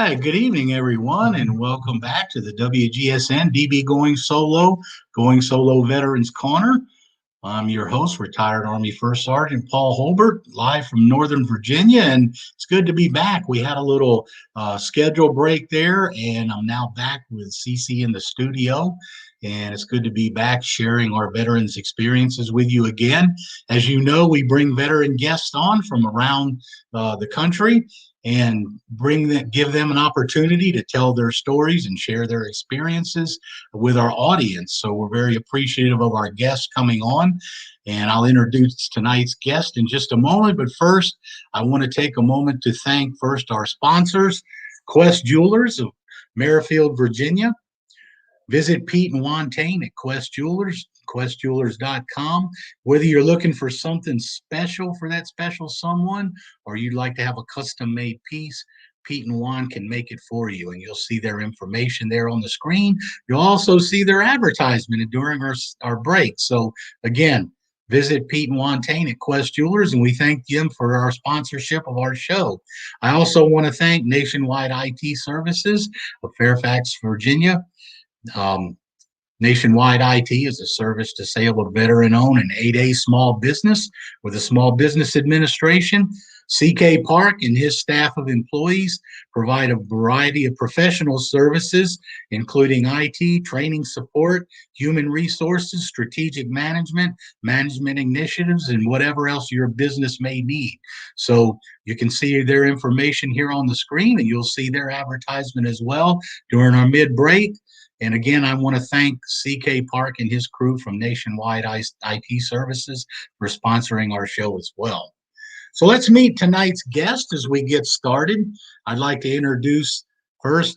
right, good evening, everyone, and welcome back to the WGSN-DB Going Solo Veterans Corner. I'm your host, retired Army First Sergeant Paul Holbert, live from Northern Virginia, and it's good to be back. We had a little schedule break there, and I'm now back with CC in the studio, and it's good to be back sharing our veterans' experiences with you again. As you know, we bring veteran guests on from around the country and give them an opportunity to tell their stories and share their experiences with our audience. So we're very appreciative of our guests coming on, and I'll introduce tonight's guest in just a moment. But first, I want to take a moment to thank first our sponsors, Quest Jewelers of Merrifield, Virginia. Visit Pete and Juan Tain at Quest Jewelers, questjewelers.com. Whether you're looking for something special for that special someone, or you'd like to have a custom-made piece, Pete and Juan can make it for you, and you'll see their information there on the screen. You'll also see their advertisement during our break. So again, visit Pete and Juan Tain at Quest Jewelers, and we thank them for our sponsorship of our show. I also want to thank Nationwide IT Services of Fairfax, Virginia. Nationwide IT is a service-disabled veteran-owned and 8A small business with a small business administration. CK Park and his staff of employees provide a variety of professional services, including IT, training support, human resources, strategic management initiatives, and whatever else your business may need. So you can see their information here on the screen, and you'll see their advertisement as well during our mid-break. And again, I want to thank CK Park and his crew from Nationwide IT Services for sponsoring our show as well. So let's meet tonight's guest as we get started. I'd like to introduce Army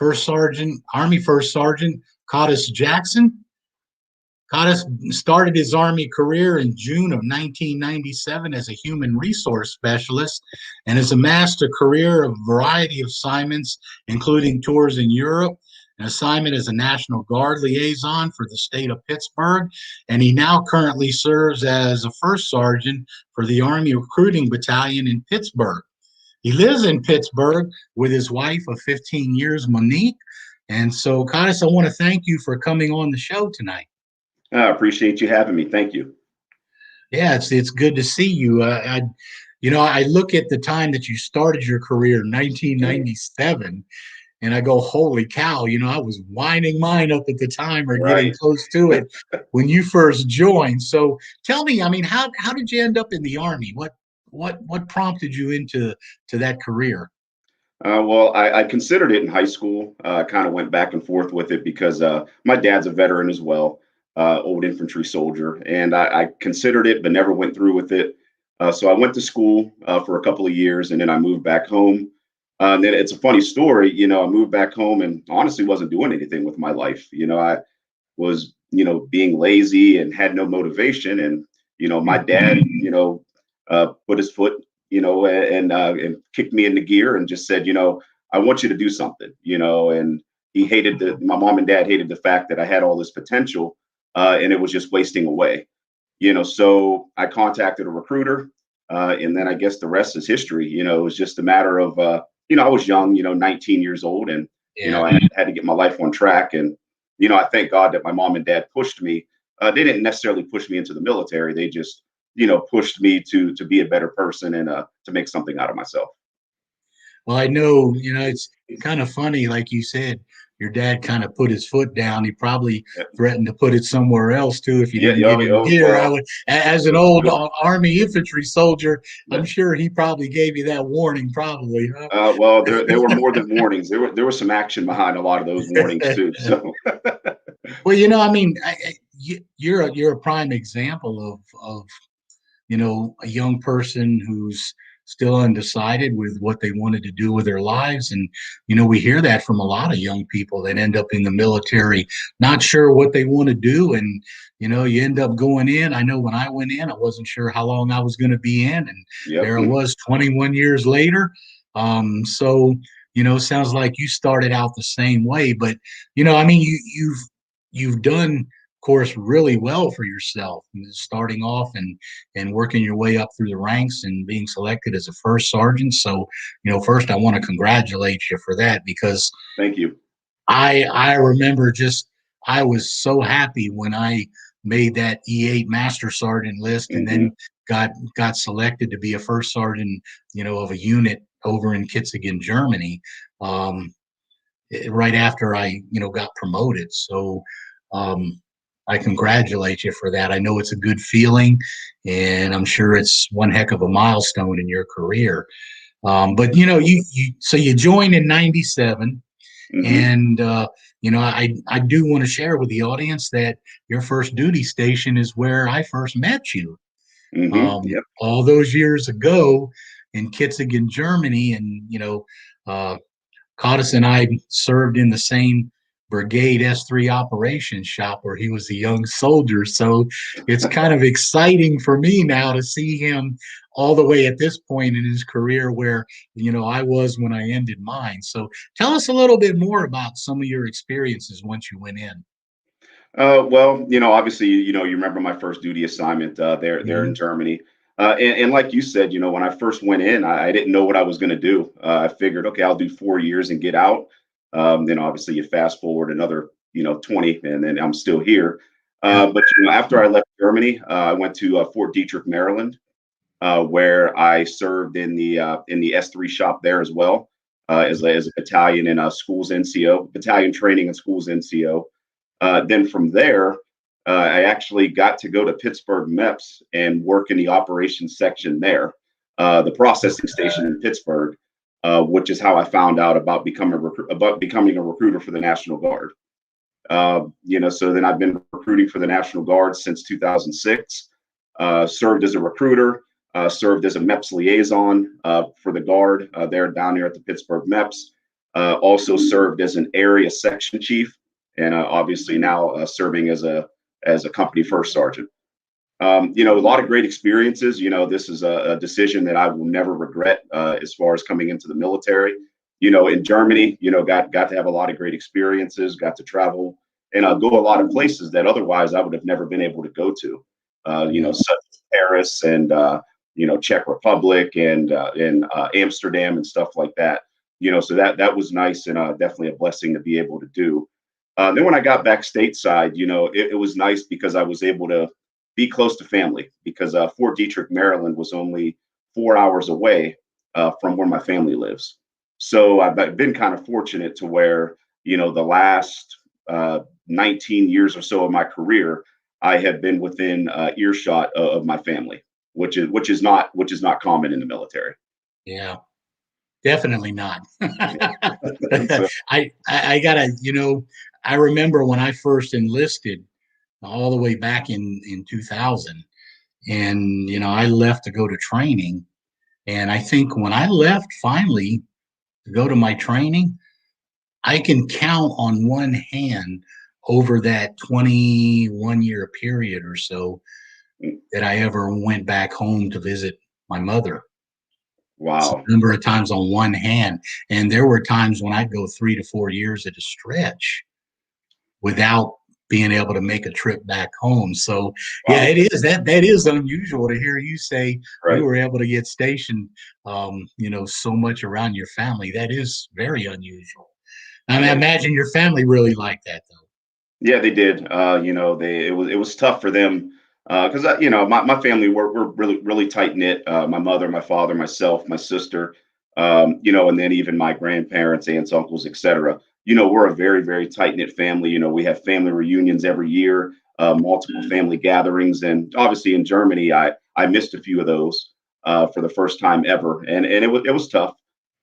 First Sergeant Kotas Jackson. Kotas started his Army career in June of 1997 as a human resource specialist and has amassed a career of a variety of assignments, including tours in Europe, an assignment as a National Guard liaison for the state of Pittsburgh, and he now currently serves as a first sergeant for the Army Recruiting Battalion in Pittsburgh. He lives in Pittsburgh with his wife of 15 years, Monique. And so, Kotas, I want to thank you for coming on the show tonight. I appreciate you having me. Thank you. Yeah, it's good to see you. I look at the time that you started your career, 1997. And I go, holy cow, I was winding mine up at the time or getting close to it when you first joined. So tell me, how did you end up in the Army? What prompted you into that career? Well, I considered it in high school. Kind of went back and forth with it because my dad's a veteran as well, old infantry soldier. And I considered it, but never went through with it. So I went to school for a couple of years, and then I moved back home. And then it's a funny story, I moved back home and honestly wasn't doing anything with my life. I was, being lazy and had no motivation. And, my dad, put his foot, and kicked me into gear and just said, I want you to do something, and my mom and dad hated the fact that I had all this potential and it was just wasting away, so I contacted a recruiter and then I guess the rest is history. It was just a matter of, I was young, 19 years old, and, I had to get my life on track. And, I thank God that my mom and dad pushed me. They didn't necessarily push me into the military. They just, pushed me to be a better person and to make something out of myself. Well, I know, it's kind of funny, like you said, your dad kind of put his foot down. He probably threatened to put it somewhere else too if you didn't get in here. As an old Army infantry soldier, I'm sure he probably gave you that warning, probably. Huh? Well, there were more than warnings. There was some action behind a lot of those warnings too. So, well, you're a prime example of a young person who's still undecided with what they wanted to do with their lives. And, we hear that from a lot of young people that end up in the military, not sure what they want to do. And, you end up going in. I know when I went in, I wasn't sure how long I was going to be in. And there I was 21 years later. So, sounds like you started out the same way. But, you've done course, really well for yourself, starting off and working your way up through the ranks and being selected as a first sergeant. So, first I want to congratulate you for that, because Thank you. I remember I was so happy when I made that E8 Master Sergeant list, and Hmm. then got selected to be a first sergeant, of a unit over in Kitzingen, Germany, um, right after I, got promoted. So um, I congratulate you for that. I know it's a good feeling, and I'm sure it's one heck of a milestone in your career. But so you joined in '97. Hmm. And I do want to share with the audience that your first duty station is where I first met you, Hmm. Yep. all those years ago in Kitzingen, Germany. And uh, Kotas and I served in the same brigade S3 operations shop where he was a young soldier. So it's kind of exciting for me now to see him all the way at this point in his career where, I was when I ended mine. So tell us a little bit more about some of your experiences once you went in. Well, obviously, you remember my first duty assignment there in Mhm. Germany. And like you said, when I first went in, I didn't know what I was going to do. I figured, okay, I'll do 4 years and get out. Then obviously you fast forward another, 20, and then I'm still here. Yeah. But after I left Germany, I went to Fort Detrick, Maryland, where I served in the S3 shop there as well, as a battalion in schools NCO, battalion training and schools NCO. Then from there, I actually got to go to Pittsburgh MEPS and work in the operations section there, the processing station in Pittsburgh, which is how I found out about becoming a recruiter for the National Guard. So then I've been recruiting for the National Guard since 2006. Served as a recruiter, served as a MEPS liaison for the Guard there down there at the Pittsburgh MEPS. Also served as an area section chief, and obviously now serving as a company first sergeant. A lot of great experiences. This is a decision that I will never regret as far as coming into the military. In Germany, got to have a lot of great experiences, got to travel and go a lot of places that otherwise I would have never been able to go to. Mhm. Such as Paris and Czech Republic and Amsterdam and stuff like that. So that was nice and definitely a blessing to be able to do. Then when I got back stateside, it was nice because I was able to be close to family because Fort Detrick, Maryland was only 4 hours away from where my family lives. So I've been kind of fortunate to where, the last 19 years or so of my career, I have been within earshot of my family, which is not common in the military. Yeah, definitely not. So, I gotta, I remember when I first enlisted all the way back in 2000, and I left to go to training. And I think when I left finally to go to my training, I can count on one hand over that 21-year period or so that I ever went back home to visit my mother. It's a wow. number of times on one hand. And there were times when I'd go 3 to 4 years at a stretch without being able to make a trip back home. So yeah, Wow. that is unusual to hear you say you Right. were able to get stationed so much around your family. That is very unusual. I mean, I Right. imagine your family really liked that though. Yeah, they did. It was tough for them because my family we're really tight knit. My mother, my father, myself, my sister, and then even my grandparents, aunts, uncles, etc. We're a very tight knit family. We have family reunions every year, multiple family gatherings, and obviously in Germany, I missed a few of those for the first time ever, and it was tough.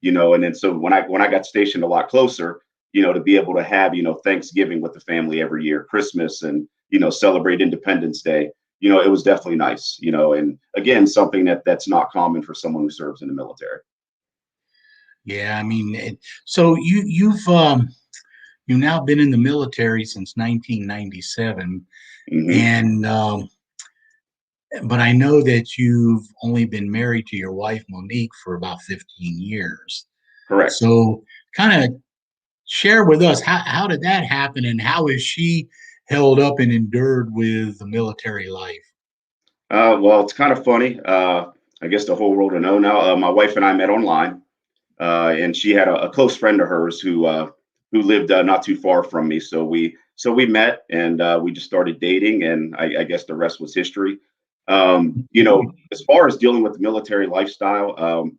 And then so when I got stationed a lot closer, to be able to have, Thanksgiving with the family every year, Christmas, and, celebrate Independence Day, it was definitely nice, and again, something that's not common for someone who serves in the military. Yeah, I mean, so you've now been in the military since 1997, Hmm. and but I know that you've only been married to your wife Monique for about 15 years. Correct. So, kind of share with us how did that happen, and how is she held up and endured with the military life? Well, it's kind of funny. I guess the whole world will know now. My wife and I met online, and she had a close friend of hers who lived not too far from me. So we met, and we just started dating, and I guess the rest was history. As far as dealing with the military lifestyle,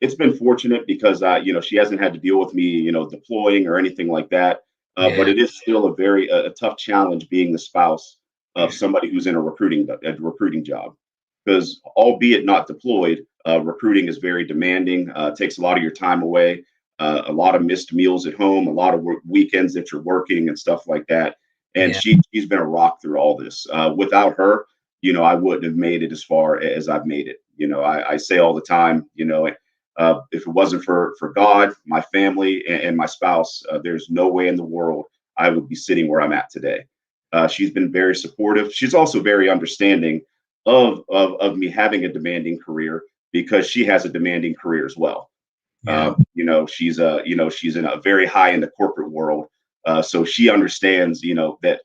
it's been fortunate because she hasn't had to deal with me, deploying or anything like that. But Yeah, it is still a tough challenge being the spouse of somebody who's in a recruiting job, because albeit not deployed, recruiting is very demanding. Takes a lot of your time away, a lot of missed meals at home, a lot of weekends that you're working and stuff like that. And yeah, she's been a rock through all this. Without her, I wouldn't have made it as far as I've made it. I say all the time, if it wasn't for God, my family, and my spouse, there's no way in the world I would be sitting where I'm at today. She's been very supportive. She's also very understanding of me having a demanding career, because she has a demanding career as well. yeah, She's in a very high in the corporate world, so she understands, that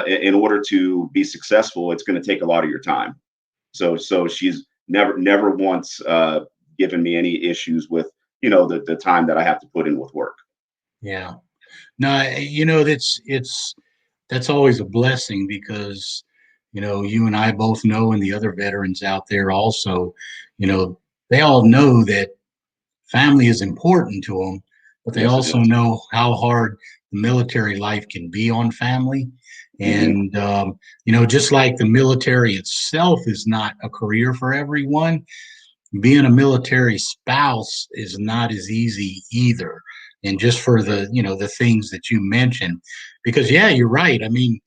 in order to be successful, it's going to take a lot of your time. So she's never once given me any issues with the time that I have to put in with work. yeah. No, that's always a blessing because, you and I both know, and the other veterans out there also, you know, they all know that family is important to them, but they Yes, it also is. know how hard the military life can be on family. Hmm. And, just like the military itself is not a career for everyone, being a military spouse is not as easy either. And just for the things that you mentioned, because yeah, you're right. I mean,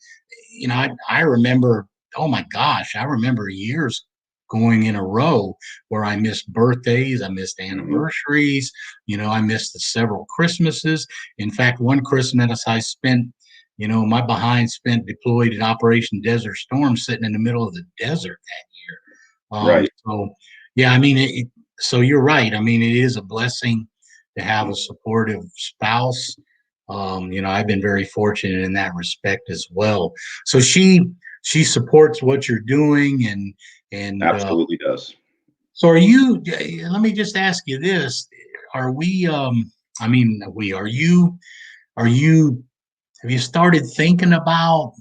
I remember, oh my gosh, I remember years going in a row where I missed birthdays, I missed Hmm. anniversaries, I missed the several Christmases. In fact, one Christmas I spent, my behind spent deployed in Operation Desert Storm, sitting in the middle of the desert that year. Right. So yeah, I mean, so you're right. I mean, it is a blessing to have a supportive spouse. I've been very fortunate in that respect as well. So she supports what you're doing, and Absolutely does. so are you. Let me just ask you this: Are we? I mean, we are you. Are you? Have you started thinking about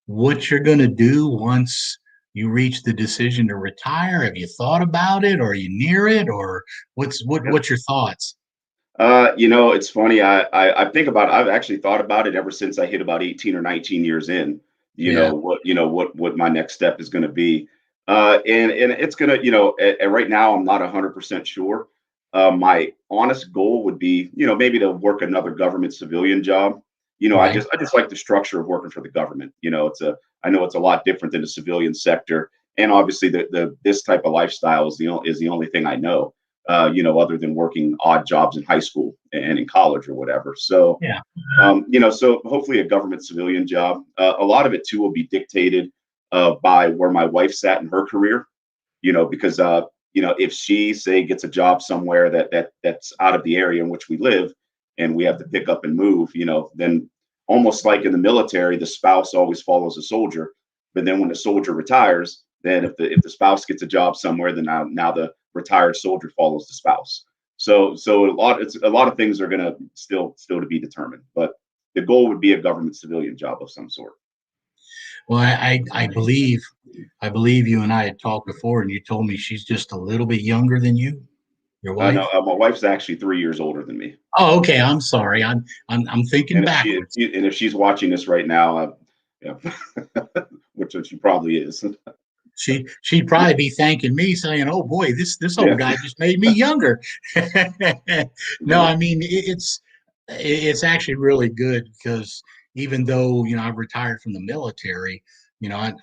what you're going to do once you reach the decision to retire? Have you thought about it? Or are you near it? Or what's your thoughts? It's funny. I think about it. I've actually thought about it ever since I hit about 18 or 19 years in. Yeah, What my next step is going to be, and it's gonna, right now I'm not 100% sure. My honest goal would be, maybe to work another government civilian job. I right. just like the structure of working for the government. I know it's a lot different than the civilian sector, and obviously the this type of lifestyle is the only thing I know, other than working odd jobs in high school and in college or whatever. So, Yeah, so hopefully a government civilian job. A lot of it too will be dictated by where my wife sat in her career, because if she say gets a job somewhere that's out of the area in which we live, and we have to pick up and move, then almost like in the military, the spouse always follows the soldier. But then when the soldier retires, then if the spouse gets a job somewhere, then now the retired soldier follows the spouse. So a lot of things are gonna still to be determined. But the goal would be a government civilian job of some sort. well, I believe you and I had talked before, and you told me she's just a little bit younger than you, your No, wife. my wife's actually 3 years older than me. Oh, okay. I'm sorry. I'm thinking And if she backwards. and if she's watching this right now, yeah, which she probably is. She'd probably be thanking me, saying, "Oh boy, this old Yeah, guy just made me younger." No, yeah, I mean it's actually really good because even though I've retired from the military,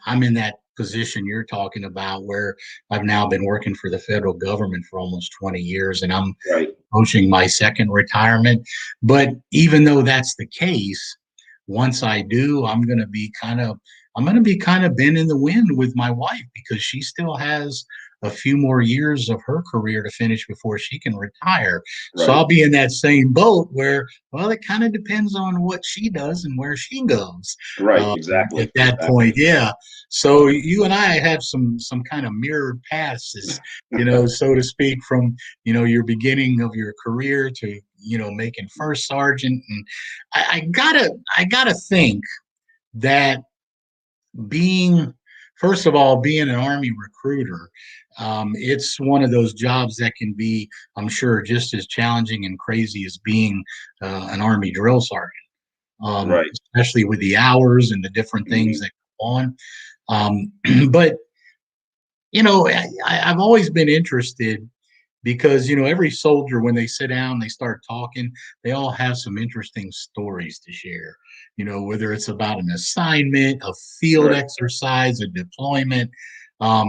I'm in that position you're talking about where I've now been working for the federal government for almost 20 years, and I'm right. approaching my second retirement. But even though that's the case, once I do, I'm going to be kind of been in the wind with my wife because she still has a few more years of her career to finish before she can retire. So Right. I'll be in that same boat where, well, it kind of depends on what she does and where she goes Right. at Exactly. that Exactly. point. Yeah. So you and I have some kind of mirrored paths, so to speak, from your beginning of your career to making first sergeant. And I gotta think that being first of all being an Army recruiter, it's one of those jobs that can be, I'm sure, just as challenging and crazy as being an Army drill sergeant, Right. especially with the hours and the different things Hmm. that go on. But I've always been interested because every soldier, when they sit down, they start talking, they all have some interesting stories to share, whether it's about an assignment, a field Right. exercise, a deployment.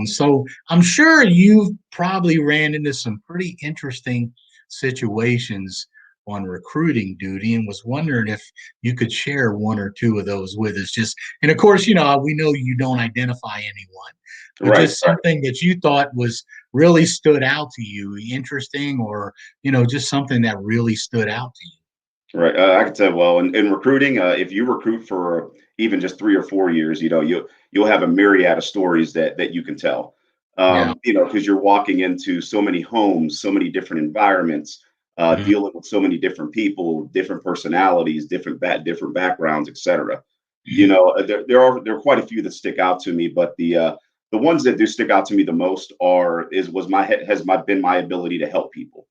So I'm sure you've probably ran into some pretty interesting situations on recruiting duty, and was wondering if you could share one or two of those with us. Just, and of course, we know you don't identify anyone, but Right. just something that you thought was really stood out to you, interesting, or just something that really stood out to you. Right. I can tell. Well, in recruiting, if you recruit for even just 3 or 4 years, you'll have a myriad of stories that you can tell. Yeah. Because you're walking into so many homes, so many different environments, Mhm. dealing with so many different people, different personalities, different backgrounds, etc. There are quite a few that stick out to me, but the ones that do stick out to me the most has been my ability to help people.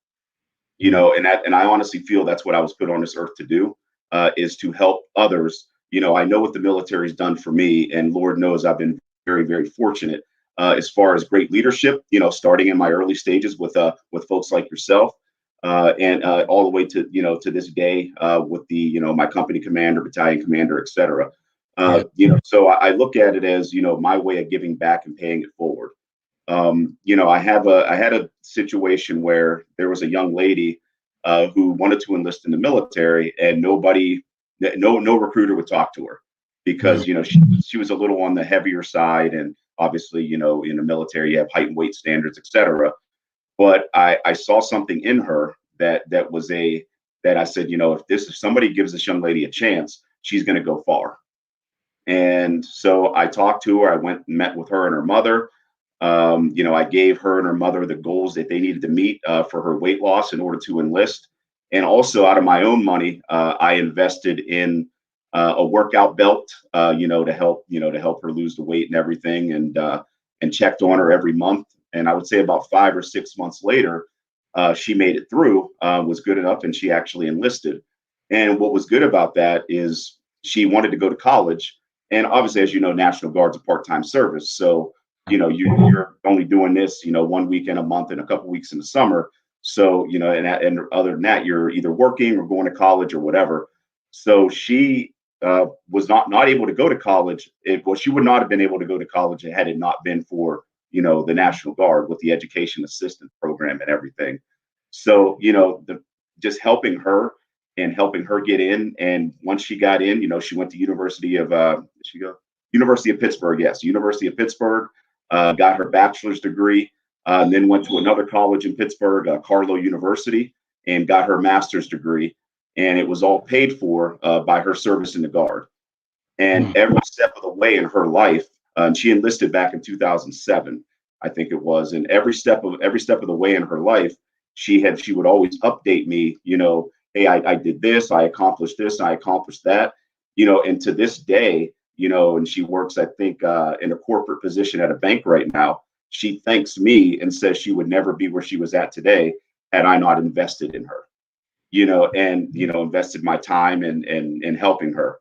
Mhm. And I honestly feel that's what I was put on this earth to do, is to help others. I know what the military's done for me, and Lord knows I've been very, very fortunate, as far as great leadership, starting in my early stages with folks like yourself, and all the way to this day, with my company commander, battalion commander, etc. Yeah. So I look at it as, my way of giving back and paying it forward. I had a situation where there was a young lady, who wanted to enlist in the military, and no recruiter would talk to her Mhm. because she was a little on the heavier side, and obviously, in the military you have height and weight standards, etc. But I saw something in her that I said, if somebody gives this young lady a chance, she's going to go far. And so I talked to her. I went and met with her and her mother. I gave her and her mother the goals that they needed to meet, for her weight loss in order to enlist. And also, out of my own money, I invested in a workout belt, to help her lose the weight and everything, and checked on her every month. And I would say about 5 or 6 months later, she made it through, was good enough, and she actually enlisted. And what was good about that is she wanted to go to college. And obviously, as you know, National Guard's a part-time service. So you're only doing this, 1 weekend a month and a couple weeks in the summer. So, and other than that, you're either working or going to college or whatever. So she was not able to go to college. She would not have been able to go to college had it not been for, the National Guard with the education assistance program and everything. So, just helping her get in. And once she got in, she went to University of Pittsburgh. Yes, University of Pittsburgh. Got her bachelor's degree, and then went to another college in Pittsburgh, Carlow University, and got her master's degree. And it was all paid for, by her service in the Guard. And Mhm. every step of the way in her life, and she enlisted back in 2007, I think it was. And every step of the way in her life, she would always update me. Hey, I did this, I accomplished this, I accomplished that. And to this day, and she works, I think, in a corporate position at a bank right now. She thanks me and says she would never be where she was at today had I not invested in her, and invested my time and helping her.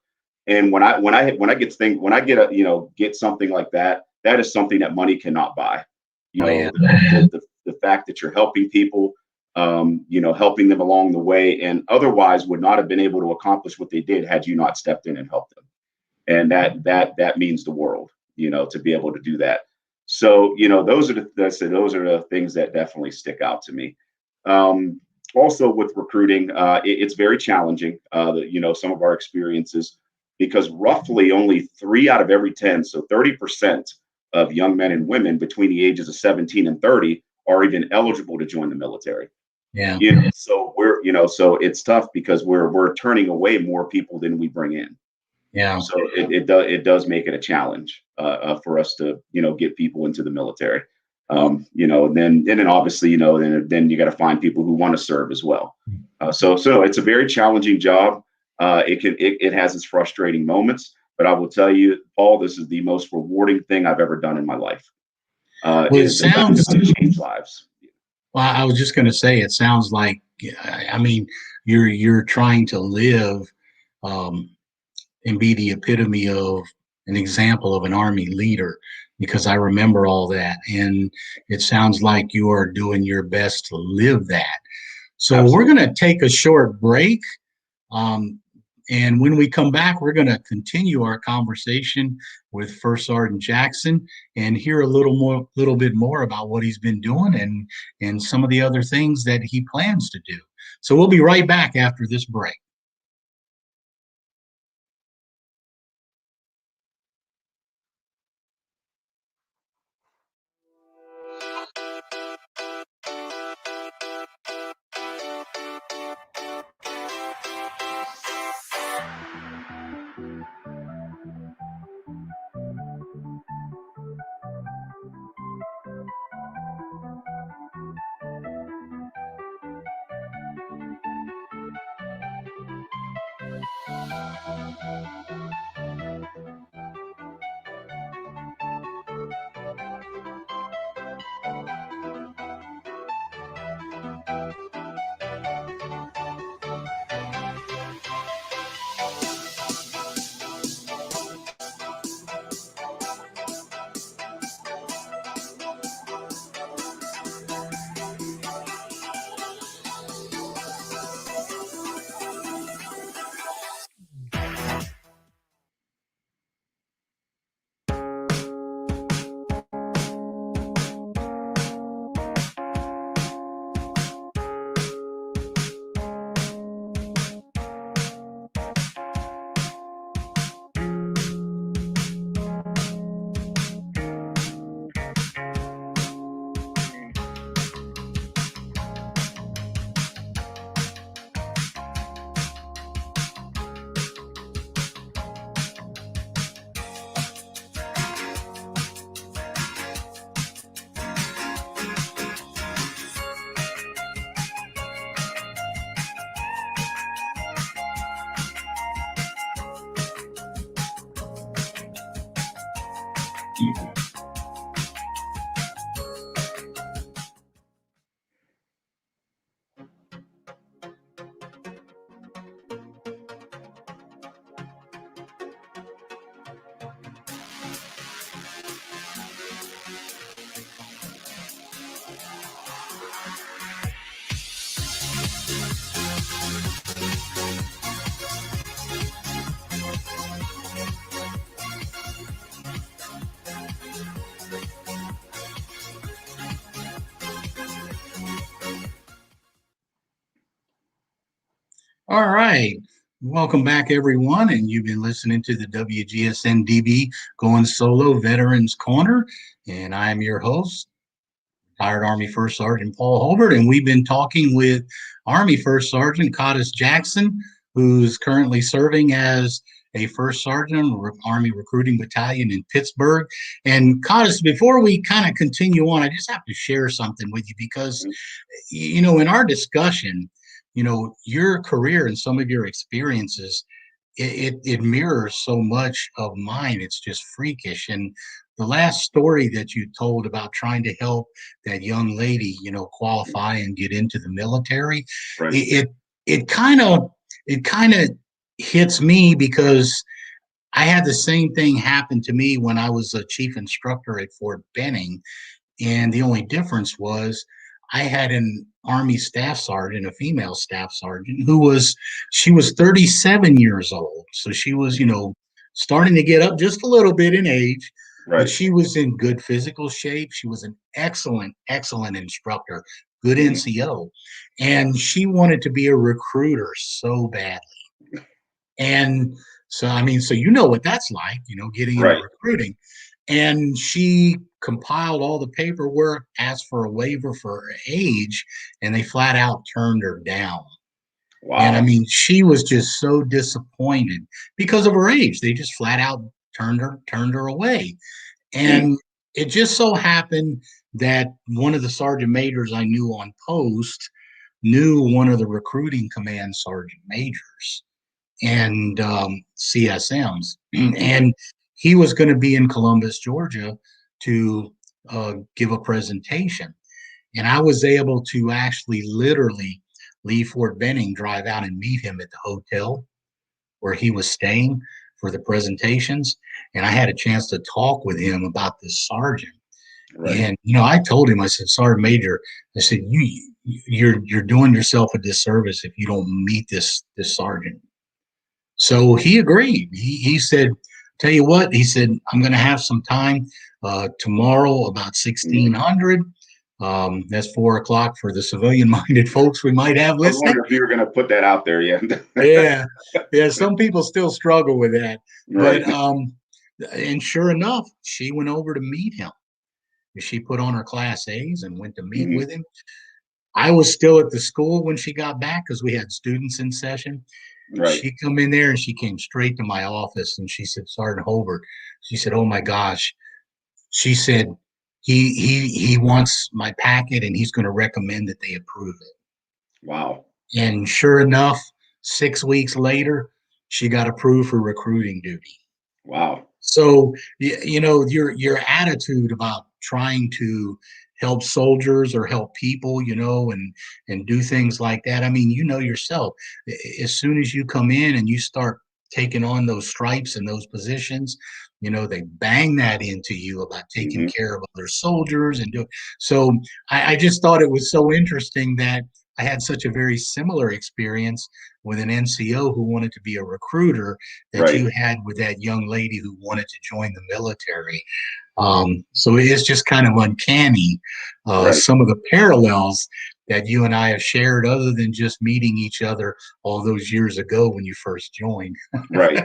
And when I get something like that, that is something that money cannot buy. Oh yeah. The fact that you're helping people, helping them along the way, and otherwise would not have been able to accomplish what they did had you not stepped in and helped them. And that means the world, to be able to do that. So, those are the things that definitely stick out to me. Um, Also, with recruiting, it's very challenging. Some of our experiences, because roughly only 3 out of every 10, so 30%, of young men and women between the ages of 17 and 30 are even eligible to join the military. Yeah. So so it's tough because we're turning away more people than we bring in. Yeah. So it does make it a challenge for us to get people into the military. And then obviously then you got to find people who want to serve as well. So it's a very challenging job. It has its frustrating moments, but I will tell you, Paul, this is the most rewarding thing I've ever done in my life. Well, it sounds to change lives. Well, I was just going to say, it sounds like, I mean, you're trying to live um, and be the epitome of an example of an Army leader, because I remember all that, and it sounds like you are doing your best to live that. So Absolutely. we're going to take a short break. Um, and when we come back, we're going to continue our conversation with First Sergeant Jackson and hear a little bit more about what he's been doing and some of the other things that he plans to do. So we'll be right back after this break. All right. Welcome back, everyone. And you've been listening to the WGSN-DB Going Solo Veterans Corner. And I'm your host, retired Army First Sergeant Paul Holbert. And we've been talking with Army First Sergeant Kotas Jackson, who's currently serving as a First Sergeant, Army Recruiting Battalion in Pittsburgh. And Kotas, before we kind of continue on, I just have to share something with you because, in our discussion, your career and some of your experiences, it mirrors so much of mine. It's just freakish. And the last story that you told about trying to help that young lady, qualify and get into the military, Right. it kind of hits me because I had the same thing happen to me when I was a chief instructor at Fort Benning. And the only difference was I had an Army staff sergeant, a female staff sergeant, she was 37 years old. So she was, starting to get up just a little bit in age, Right. but she was in good physical shape. She was an excellent, excellent instructor, good NCO. And she wanted to be a recruiter so badly. And so, so you know what that's like, getting into Right. recruiting. And she compiled all the paperwork, asked for a waiver for her age, and they flat out turned her down. And I Wow. mean, she was just so disappointed because of her age. They just flat out turned her away. Mm, And it just so happened that one of the sergeant majors I knew on post knew one of the recruiting command sergeant majors and CSMs. okay. And he was going to be in Columbus, Georgia to give a presentation. And I was able to actually literally leave Fort Benning, drive out and meet him at the hotel where he was staying for the presentations. And I had a chance to talk with him about this sergeant. Right. And I told him, I said, Sergeant Major, I said, you're doing yourself a disservice if you don't meet this sergeant. So he agreed. He said, tell you what, he said, I'm going to have some time tomorrow about Mhm. 1600. That's 4 o'clock for the civilian minded folks we might have I was listening. wondering if you were going to put that out there. Yeah. Yeah. Yeah. Some people still struggle with that. But, Right. and sure enough, she went over to meet him. She put on her class A's and went to meet Hmm. with him. I was still at the school when she got back because we had students in session. Right. She come in there and she came straight to my office and she said, Sergeant Holbert, she said, oh my gosh. She said, he wants my packet and he's going to recommend that they approve it. Wow. And sure enough, 6 weeks later, she got approved for recruiting duty. Wow. So your attitude about trying to help soldiers or help people, and do things like that. I mean, yourself, as soon as you come in and you start taking on those stripes and those positions, they bang that into you about taking Hmm. care of other soldiers and do. So I just thought it was so interesting that I had such a very similar experience with an NCO who wanted to be a recruiter that Right. you had with that young lady who wanted to join the military. So it's just kind of uncanny, Right. some of the parallels that you and I have shared, other than just meeting each other all those years ago when you first joined. Right.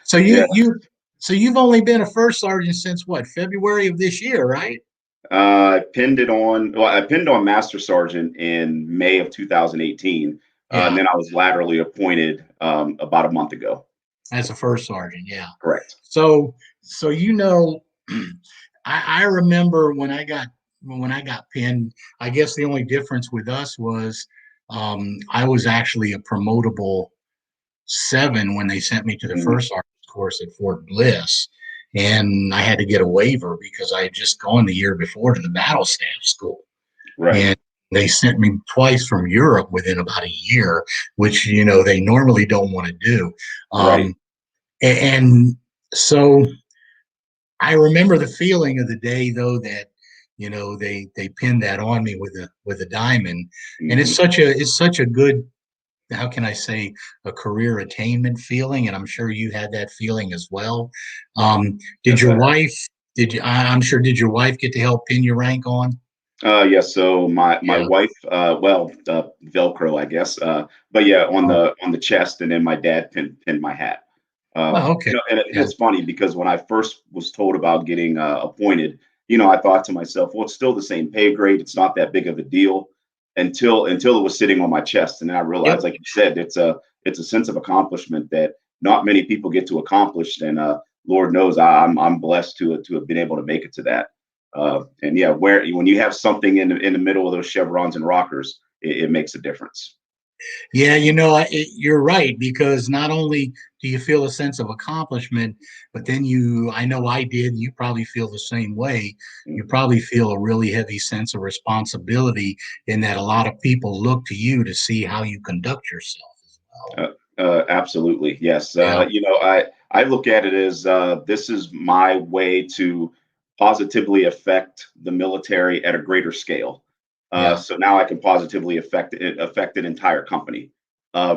So Yeah. you've only been a first sergeant since what, February of this year, right? I pinned on Master Sergeant in May of 2018. And Yeah, then I was laterally appointed about a month ago. as a first sergeant. Yeah. Correct. So so I remember when I got pinned. I guess the only difference with us was I was actually a promotable 7 when they sent me to the Mhm. first sergeant course at Fort Bliss, and I had to get a waiver because I had just gone the year before to the battle staff school, Right. and they sent me twice from Europe within about a year, which they normally don't want to do. Right. Um, and so I remember the feeling of the day though that they pinned that on me with a diamond, and it's Hmm. such a good, how can I say, a career attainment feeling, and I'm sure you had that feeling as well. Did Yes, your I wife? Did you? I'm sure. Did your wife get to help pin your rank on? yes. So my Yeah. wife, Velcro, I guess. But yeah, on Oh, the chest, and then my dad pinned my hat. well, okay. And Yeah. it's funny because when I first was told about getting appointed, I thought to myself, well, it's still the same pay grade. It's not that big of a deal until it was sitting on my chest, and then I realized, Yep. like you said, it's a sense of accomplishment that not many people get to accomplish, and Lord knows I'm blessed to have been able to make it to that. And yeah, when you have something in the middle of those chevrons and rockers, it makes a difference. Yeah, you're right, because not only do you feel a sense of accomplishment, but then I know I did, you probably feel the same way. You Mhm. probably feel a really heavy sense of responsibility in that a lot of people look to you to see how you conduct yourself as well. Absolutely, yes. Yeah, I look at it as this is my way to positively affect the military at a greater scale. yeah, So now I can positively affect an entire company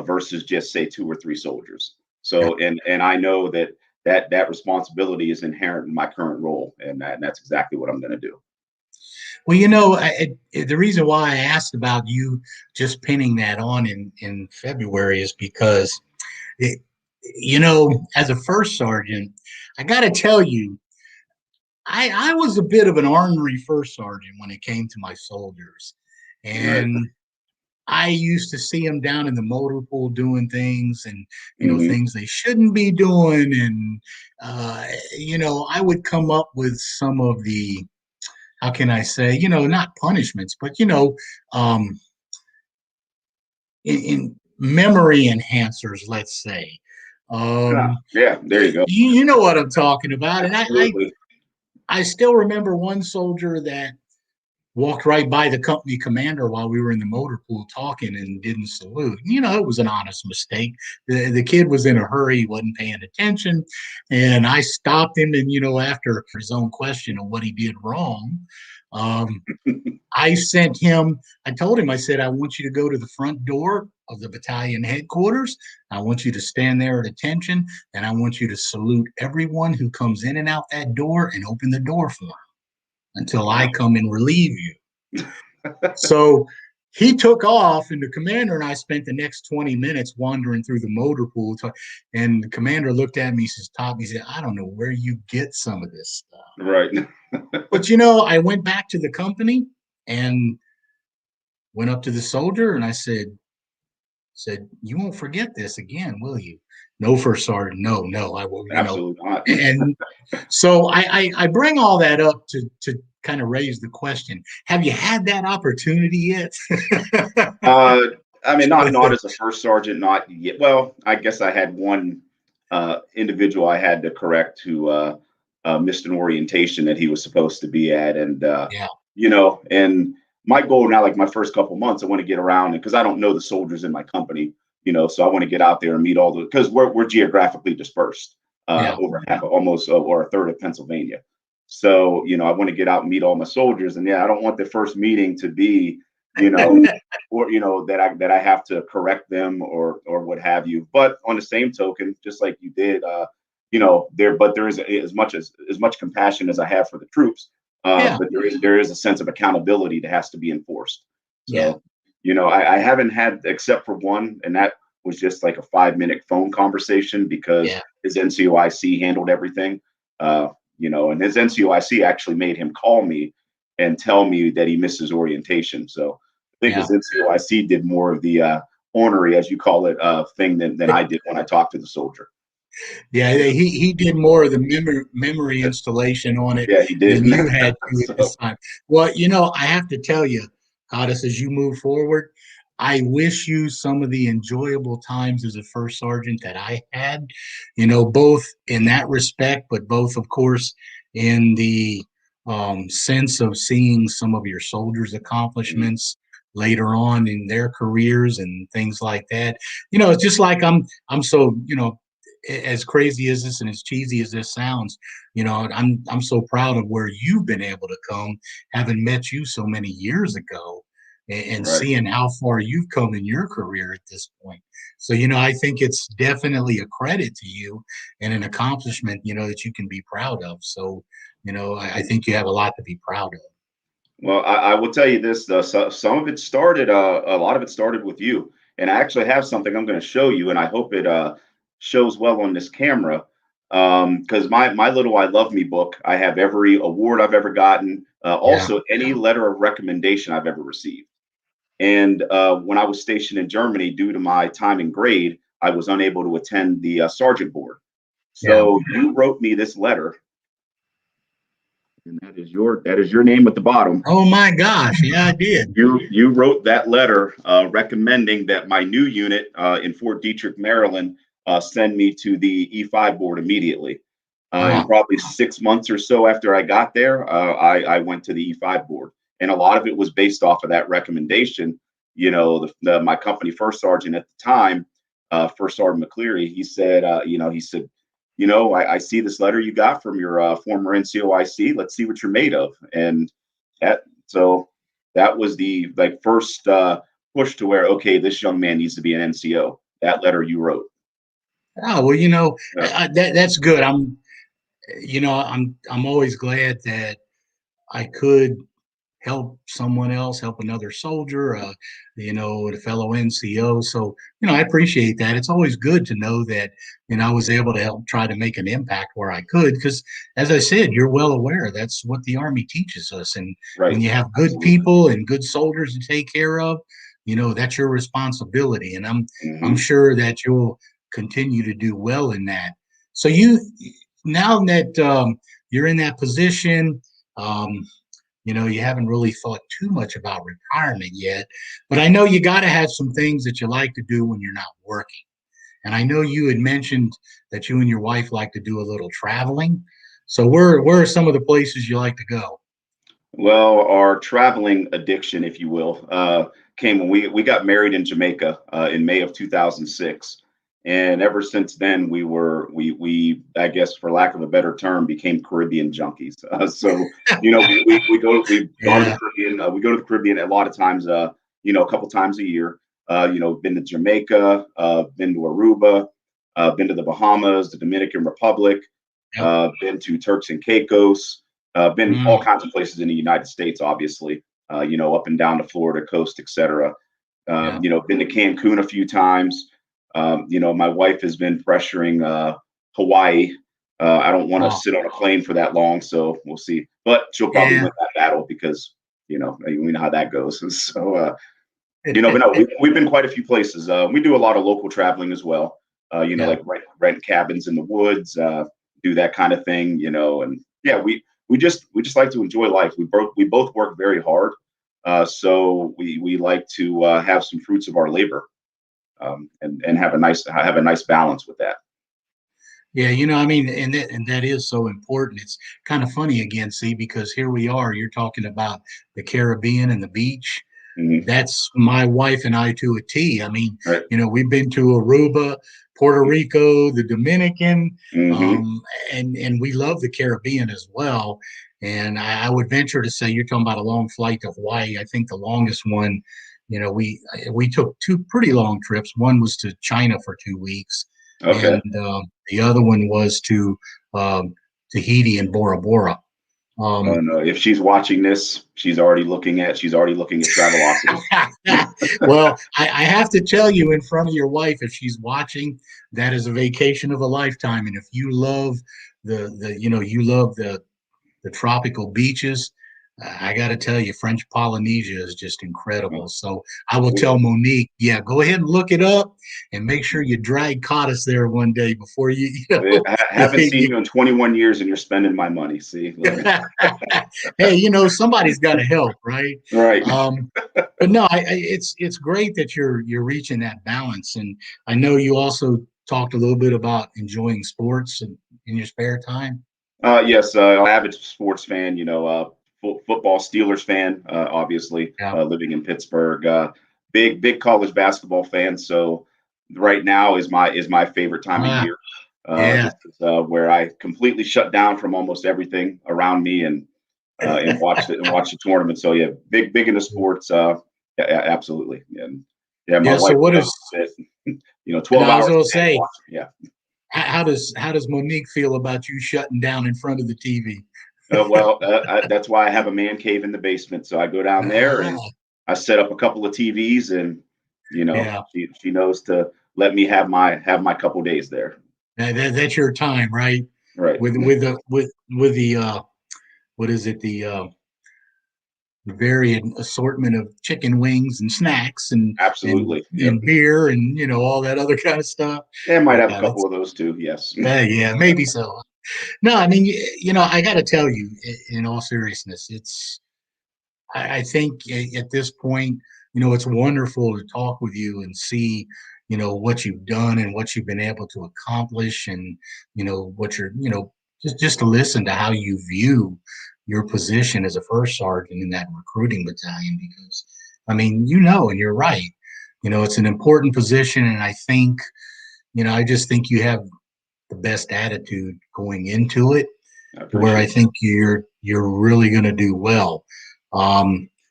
versus just say 2 or 3 soldiers. yeah. So and I know that responsibility is inherent in my current role, and that's exactly what I'm going to do. Well, the reason why I asked about you just pinning that on in February is because it, as a first sergeant, I got to tell you, I was a bit of an ornery first sergeant when it came to my soldiers, Right. and I used to see them down in the motor pool doing things and, Hmm. things they shouldn't be doing. And, uh, I would come up with some of the, how can I say, not punishments, but, um, in memory enhancers, let's say. Yeah. Um, Yeah. There you go. you know what I'm talking about. And Absolutely. I still remember one soldier that walked right by the company commander while we were in the motor pool talking and didn't salute. It was an honest mistake. The kid was in a hurry, he wasn't paying attention. And I stopped him. And, after his own question of what he did wrong, um, I told him, I said, I want you to go to the front door of the battalion headquarters. I want you to stand there at attention, and I want you to salute everyone who comes in and out that door and open the door for them until I Wow. come and relieve you. So he took off, and the commander and I spent the next 20 minutes wandering through the motor pool. And the commander looked at me, he says, Top, he said, I don't know where you get some of this stuff. Right. But, I went back to the company and went up to the soldier and I said, you won't forget this again, will you? No, first sergeant. No, no, I will, Absolutely not. And so I bring all that up to kind of raise the question. Have you had that opportunity yet? Uh, I mean, not as a first sergeant, not yet. Well, I guess I had one individual I had to correct who missed an orientation that he was supposed to be at, and Yeah, and my goal now, like my first couple months, I want to get around because I don't know the soldiers in my company, so I want to get out there and meet all the because we're geographically dispersed yeah. over half, almost or a third of Pennsylvania. So I want to get out and meet all my soldiers, and yeah, I don't want the first meeting to be you know or that I have to correct them or what have you. But on the same token, just like you did, there is as much compassion as I have for the troops, Yeah, but there is a sense of accountability that has to be enforced. yeah, So I haven't had except for one, and that was just like a 5-minute phone conversation because yeah, his NCOIC handled everything. And his NCOIC actually made him call me and tell me that he missed his orientation. So I think yeah. his NCOIC did more of the ornery, as you call it, thing than I did when I talked to the soldier. Yeah, he did more of the memory installation on it Yeah, he did. than you had to at So this time. Well, I have to tell you, Cottis, as you move forward, I wish you some of the enjoyable times as a first sergeant that I had, both in that respect, but both, of course, in the sense of seeing some of your soldiers' mhm, accomplishments later on in their careers and things like that. It's just like I'm so, as crazy as this and as cheesy as this sounds, I'm so proud of where you've been able to come, having met you so many years ago, and right. seeing how far you've come in your career at this point. So, I think it's definitely a credit to you and an accomplishment, that you can be proud of. So, I think you have a lot to be proud of. Well, I will tell you this, though. Some of it started, a lot of it started with you. And I actually have something I'm going to show you, and I hope it shows well on this camera. Because my little I Love Me book, I have every award I've ever gotten, Yeah. also any letter of recommendation I've ever received. And when I was stationed in Germany, due to my time and grade, I was unable to attend the sergeant board. Yeah. So you wrote me this letter, and that is your name at the bottom. Oh my gosh. Yeah, I did. You wrote that letter recommending that my new unit in Fort Detrick, Maryland, send me to the E5 board immediately. And Wow. probably 6 months or so after I got there, I went to the E5 board, and a lot of it was based off of that recommendation. My company first sergeant at the time, First Sergeant McCleary, he said, I see this letter you got from your former NCOIC. Let's see what you're made of. And so that was the first push to where, okay, this young man needs to be an NCO. That letter you wrote. Oh, well, Yeah. that's good. I'm always glad that I could help someone else, help another soldier, a fellow NCO. So, I appreciate that. It's always good to know that, I was able to help try to make an impact where I could, because as I said, you're well aware that's what the Army teaches us. And when Right. you have good Absolutely. people and good soldiers to take care of, that's your responsibility. And I'm Hmm. sure that you'll continue to do well in that. So now that you're in that position, um, you haven't really thought too much about retirement yet, but I know you got to have some things that you like to do when you're not working. And I know you had mentioned that you and your wife like to do a little traveling. So where are some of the places you like to go? Well, our traveling addiction, if you will, came when we got married in Jamaica in May of 2006, and ever since then we I guess for lack of a better term became Caribbean junkies. So we've gone to the Yeah, Caribbean. We go to the Caribbean a lot of times. A couple times a year. Been to Jamaica, been to Aruba, been to the Bahamas, the Dominican Republic, yep. been to Turks and Caicos. Been all Mm, kinds of places in the United States, obviously. Up and down the Florida coast, etc. yeah. Been to Cancun a few times. My wife has been pressuring Hawaii. I don't want to Oh, sit on a plane for that long, so we'll see. But she'll probably yeah. win that battle because we know how that goes. So but no, we've been quite a few places. We do a lot of local traveling as well. Yeah. Like rent cabins in the woods, do that kind of thing. And yeah, we just like to enjoy life. We both work very hard, so we like to have some fruits of our labor, and have a nice balance with that. Yeah, I mean, and that is so important. It's kind of funny again, see, because here we are, you're talking about the Caribbean and the beach. Hmm. That's my wife and I to a T. I mean, Right. we've been to Aruba, Puerto Rico, the Dominican, Hmm. um, and we love the Caribbean as well. And I would venture to say you're talking about a long flight to Hawaii. I think the longest one, we took two pretty long trips. One was to China for 2 weeks, Okay. and the other one was to um, Tahiti and Bora Bora. Um, No, if she's watching this, she's already looking at Travelocity. well, I have to tell you in front of your wife, if she's watching, that is a vacation of a lifetime. And if you love you love the tropical beaches, I got to tell you, French Polynesia is just incredible. So I will tell Monique, yeah, go ahead and look it up and make sure you drag Kotas there one day before Haven't seen you in 21 years, and you're spending my money. See, look. hey, somebody's got to help, right? Right. But no, it's great that you're reaching that balance, and I know you also talked a little bit about enjoying sports in your spare time. Yes, avid sports fan. Football Steelers fan. Obviously, Yeah, living in Pittsburgh. Big college basketball fan. So right now is my favorite time of ah, year. yeah, This is where I completely shut down from almost everything around me and watch the tournament. So yeah, big into sports. Yeah, absolutely. And yeah, my yeah. So wife what is? loves it. And 12 I was hours going to a day say, watching. Yeah. how does Monique feel about you shutting down in front of the TV? Well, that's why I have a man cave in the basement. So I go down there and Ah, I set up a couple of TVs, and yeah, she knows to let me have my couple days there. that's your time, right? Right. With the what is it, the varied assortment of chicken wings and snacks and and Absolutely. Yep. and beer and all that other kind of stuff. And might Yeah, have a couple that's of those too. Yes. yeah, maybe so. No, I mean, I got to tell you, in all seriousness, I think at this point, it's wonderful to talk with you and see, what you've done and what you've been able to accomplish, and what you're, just to listen to how you view your position as a first sergeant in that recruiting battalion. Because, I mean, and you're right. It's an important position, and I think, I just think you have the best attitude going into it, I where I appreciate think you're really going to do well.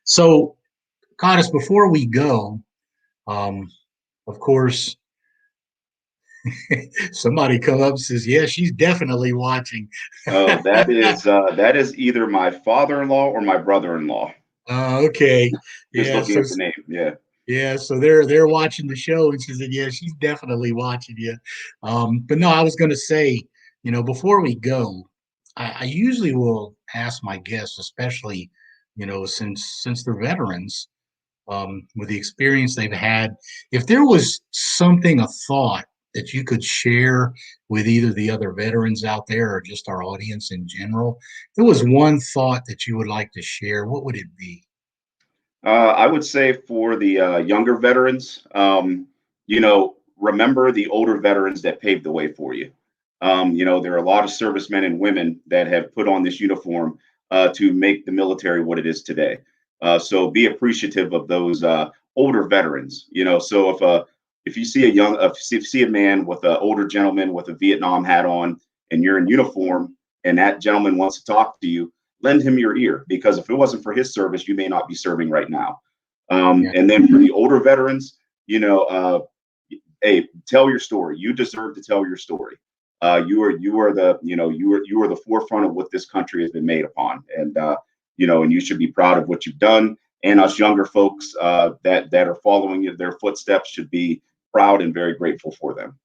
So, Cottis, before we go, um, of course, somebody come up and says, "Yeah, she's definitely watching." that. Oh, that is either my father-in-law or my brother-in-law. Okay. Just Yeah. looking So at the name. Yeah. yeah, so they're watching the show, and she said, "Yeah, she's definitely watching you." But no, I was going to say, before we go, I usually will ask my guests, especially, since they're veterans, with the experience they've had, if there was something, a thought that you could share with either the other veterans out there or just our audience in general, if there was one thought that you would like to share, what would it be? I would say for the younger veterans, remember the older veterans that paved the way for you. There are a lot of servicemen and women that have put on this uniform to make the military what it is today. So be appreciative of those older veterans. So if you see if you see a man with an older gentleman with a Vietnam hat on, and you're in uniform, and that gentleman wants to talk to you, lend him your ear, because if it wasn't for his service, you may not be serving right now. Yeah. And then for the older veterans, hey, tell your story. You deserve to tell your story. You are the forefront of what this country has been made upon, and you should be proud of what you've done. And us younger folks that are following their footsteps should be proud and very grateful for them.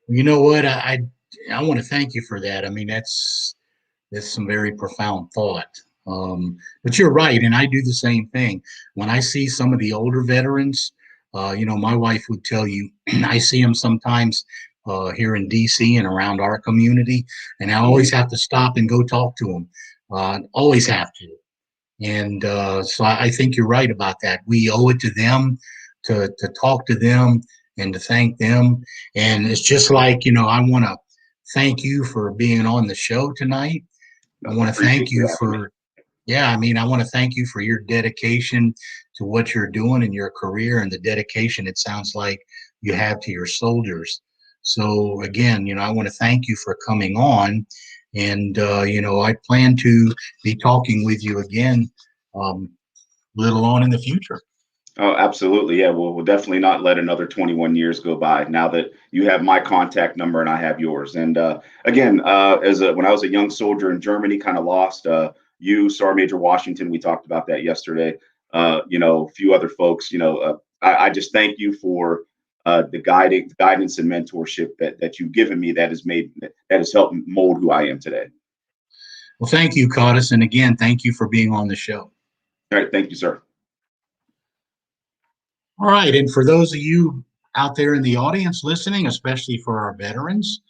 You know what? I want to thank you for that. I mean, that's some very profound thought. But you're right, and I do the same thing. When I see some of the older veterans, my wife would tell you, I see them sometimes here in DC and around our community, and I always have to stop and go talk to them. Always have to. And so I think you're right about that. We owe it to them to talk to them and to thank them. And it's just like, I want to thank you for being on the show tonight. I No, want to thank appreciate you you having me. for, yeah, I mean, I want to thank you for your dedication to what you're doing in your career and the dedication it sounds like you have to your soldiers. So again, I want to thank you for coming on. And, I plan to be talking with you again little on in the future. Oh, absolutely. Yeah, we'll definitely not let another 21 years go by now that you have my contact number and I have yours. And again, when I was a young soldier in Germany, kind of lost you, Sergeant Major Washington. We talked about that yesterday. A few other folks. I just thank you for the guidance and mentorship that you've given me that has helped mold who I am today. Well, thank you, Kotas. And again, thank you for being on the show. All right. Thank you, sir. All right. And for those of you out there in the audience listening, especially for our veterans,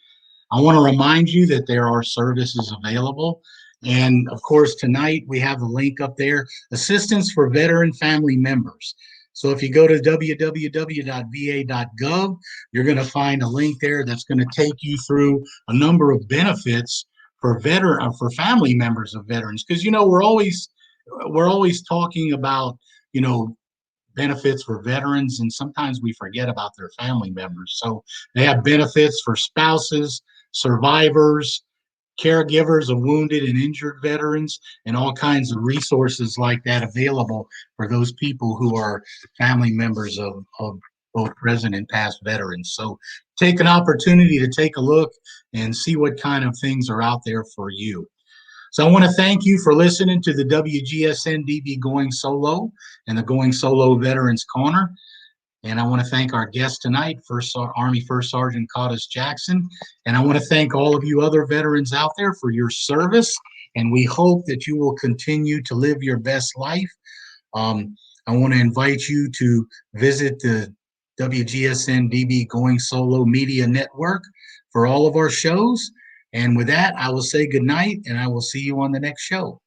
I want to remind you that there are services available. And of course, tonight we have the link up there, Assistance for Veteran Family Members. So if you go to www.va.gov, you're going to find a link there that's going to take you through a number of benefits for for family members of veterans. Because we're always talking about benefits for veterans, and sometimes we forget about their family members. So they have benefits for spouses, survivors, caregivers of wounded and injured veterans, and all kinds of resources like that available for those people who are family members of both present and past veterans. So take an opportunity to take a look and see what kind of things are out there for you. So I want to thank you for listening to the WGSN-DB Going Solo and the Going Solo Veterans Corner. And I want to thank our guest tonight, Army First Sergeant Kotas Jackson. And I want to thank all of you other veterans out there for your service. And we hope that you will continue to live your best life. I want to invite you to visit the WGSN-DB Going Solo Media Network for all of our shows. And with that, I will say good night, and I will see you on the next show.